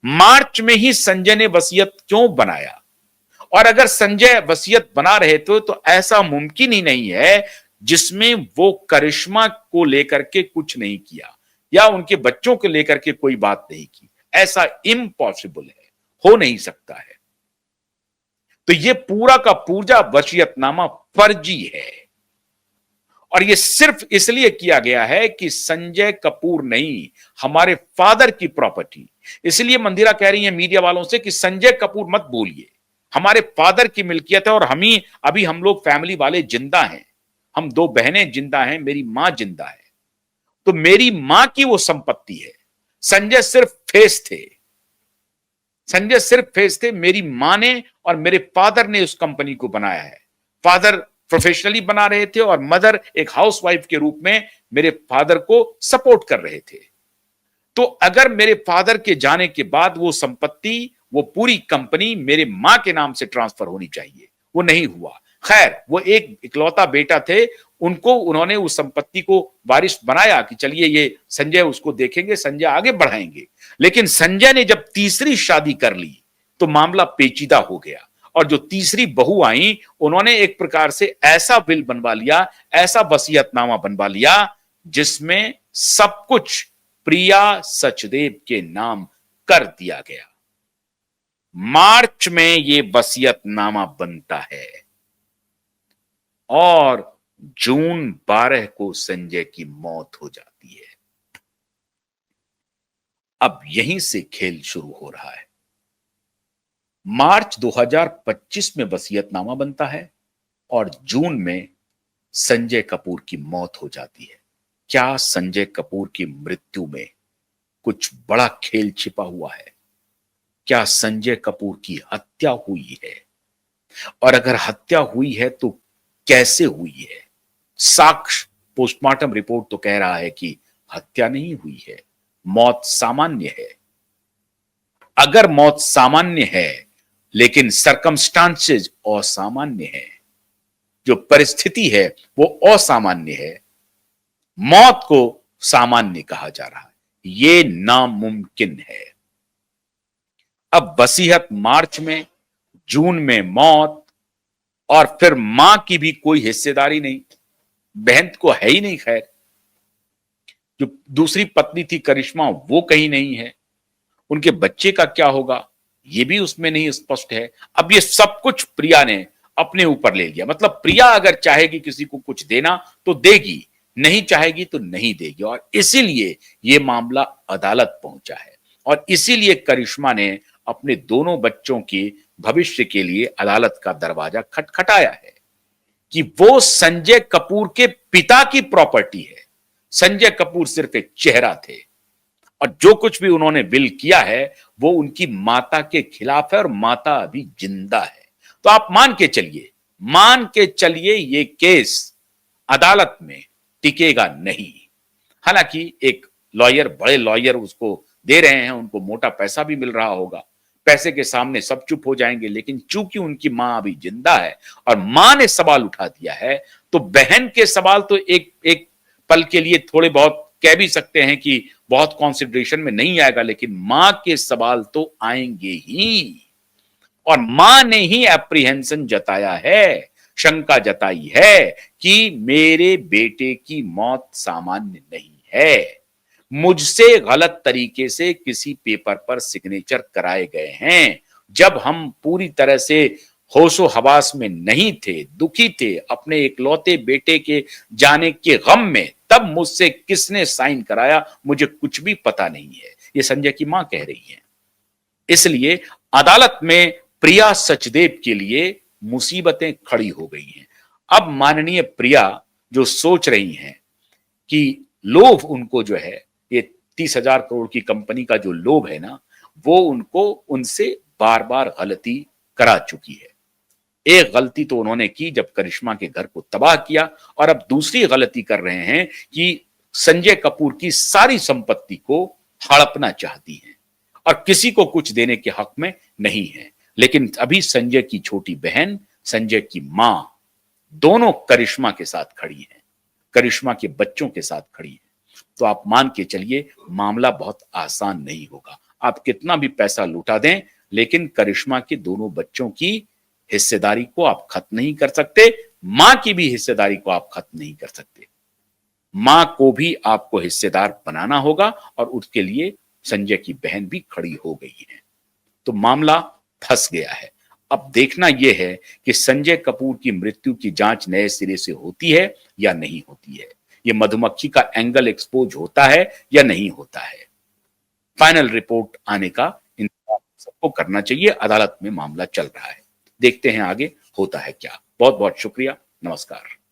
मार्च में ही संजय ने वसीयत क्यों बनाया? और अगर संजय वसीयत बना रहे तो ऐसा मुमकिन ही नहीं है जिसमें वो करिश्मा को लेकर के कुछ नहीं किया या उनके बच्चों को लेकर के कोई बात नहीं की। ऐसा इम्पॉसिबल है, हो नहीं सकता है। तो ये पूरा का पूरा वसीयतनामा फर्जी है और ये सिर्फ इसलिए किया गया है कि संजय कपूर नहीं, हमारे फादर की प्रॉपर्टी। इसलिए मंदिरा कह रही है मीडिया वालों से कि संजय कपूर मत बोलिए, हमारे फादर की मिल्कियत है और अभी हम लोग फैमिली वाले जिंदा हैं, हम दो बहनें जिंदा हैं, मेरी मां जिंदा है, तो मेरी मां की वो संपत्ति है। संजय सिर्फ फेस थे, संजय सिर्फ फेस थे। मेरी मां ने और मेरे फादर ने उस कंपनी को बनाया है। फादर प्रोफेशनली बना रहे थे और मदर एक हाउसवाइफ के रूप में मेरे फादर को सपोर्ट कर रहे थे। तो अगर मेरे फादर के जाने के बाद वो संपत्ति, वो पूरी कंपनी मेरे मां के नाम से ट्रांसफर होनी चाहिए, वो नहीं हुआ। खैर, वो एक इकलौता बेटा थे, उन्होंने उस संपत्ति को वारिस बनाया कि चलिए ये संजय उसको देखेंगे, संजय आगे बढ़ाएंगे। लेकिन संजय ने जब तीसरी शादी कर ली तो मामला पेचीदा हो गया और जो तीसरी बहू आई उन्होंने एक प्रकार से ऐसा विल बनवा लिया, ऐसा वसीयतनामा बनवा लिया जिसमें सब कुछ प्रिया सचदेव के नाम कर दिया गया। मार्च में यह वसीयतनामा बनता है और जून 12 को संजय की मौत हो जाती है। अब यहीं से खेल शुरू हो रहा है। मार्च 2025 में वसीयतनामा बनता है और जून में संजय कपूर की मौत हो जाती है। क्या संजय कपूर की मृत्यु में कुछ बड़ा खेल छिपा हुआ है? क्या संजय कपूर की हत्या हुई है? और अगर हत्या हुई है तो कैसे हुई है? साक्ष्य, पोस्टमार्टम रिपोर्ट तो कह रहा है कि हत्या नहीं हुई है, मौत सामान्य है। अगर मौत सामान्य है लेकिन सरकमस्टांसेस असामान्य है, जो परिस्थिति है वो असामान्य है, मौत को सामान्य कहा जा रहा है, ये नामुमकिन है। अब वसीयत मार्च में, जून में मौत और फिर मां की भी कोई हिस्सेदारी नहीं, बहन को है ही नहीं। खैर, जो दूसरी पत्नी थी करिश्मा वो कहीं नहीं है, उनके बच्चे का क्या होगा ये भी उसमें नहीं स्पष्ट है। अब ये सब कुछ प्रिया ने अपने ऊपर ले लिया। मतलब प्रिया अगर चाहेगी किसी को कुछ देना तो देगी, नहीं चाहेगी तो नहीं देगी। और इसीलिए ये मामला अदालत पहुंचा है और इसीलिए करिश्मा ने अपने दोनों बच्चों के भविष्य के लिए अदालत का दरवाजा खटखटाया है कि वो संजय कपूर के पिता की प्रॉपर्टी है। संजय कपूर सिर्फ एक चेहरा थे और जो कुछ भी उन्होंने विल किया है वो उनकी माता के खिलाफ है और माता अभी जिंदा है। तो आप मान के चलिए ये केस अदालत में टिकेगा नहीं। हालांकि एक लॉयर, बड़े लॉयर उसको दे रहे हैं, उनको मोटा पैसा भी मिल रहा होगा, पैसे के सामने सब चुप हो जाएंगे। लेकिन चूंकि उनकी मां अभी जिंदा है और मां ने सवाल उठा दिया है तो बहन के सवाल तो एक पल के लिए थोड़े बहुत कह भी सकते हैं कि बहुत कंसिडरेशन में नहीं आएगा, लेकिन मां के सवाल तो आएंगे ही। और मां ने ही एप्रीहेंशन जताया है, शंका जताई है कि मेरे बेटे की मौत सामान्य नहीं है, मुझसे गलत तरीके से किसी पेपर पर सिग्नेचर कराए गए हैं। जब हम पूरी तरह से होशो हवास में नहीं थे, दुखी थे अपने इकलौते बेटे के जाने के गम में, तब मुझसे किसने साइन कराया मुझे कुछ भी पता नहीं है, ये संजय की मां कह रही है। इसलिए अदालत में प्रिया सचदेव के लिए मुसीबतें खड़ी हो गई हैं। अब माननीय प्रिया जो सोच रही हैं कि लोभ उनको जो है, ये 30,000 करोड़ की कंपनी का जो लोभ है ना, वो उनको उनसे बार बार गलती करा चुकी है। एक गलती तो उन्होंने की जब करिश्मा के घर को तबाह किया और अब दूसरी गलती कर रहे हैं कि संजय कपूर की सारी संपत्ति को हड़पना चाहती हैं और किसी को कुछ देने के हक में नहीं है। लेकिन अभी संजय की छोटी बहन, संजय की मां, दोनों करिश्मा के साथ खड़ी हैं, करिश्मा के बच्चों के साथ खड़ी हैं। तो आप मान के चलिए मामला बहुत आसान नहीं होगा। आप कितना भी पैसा लुटा दें, लेकिन करिश्मा के दोनों बच्चों की हिस्सेदारी को आप खत्म नहीं कर सकते, मां की भी हिस्सेदारी को आप खत्म नहीं कर सकते। मां को भी आपको हिस्सेदार बनाना होगा और उसके लिए संजय की बहन भी खड़ी हो गई है। तो मामला फंस गया है। अब देखना यह है कि संजय कपूर की मृत्यु की जांच नए सिरे से होती है या नहीं होती है। यह मधुमक्खी का एंगल एक्सपोज होता है या नहीं होता है। फाइनल रिपोर्ट आने का इंतजार सबको करना चाहिए। अदालत में मामला चल रहा है, देखते हैं आगे होता है क्या। बहुत बहुत शुक्रिया, नमस्कार।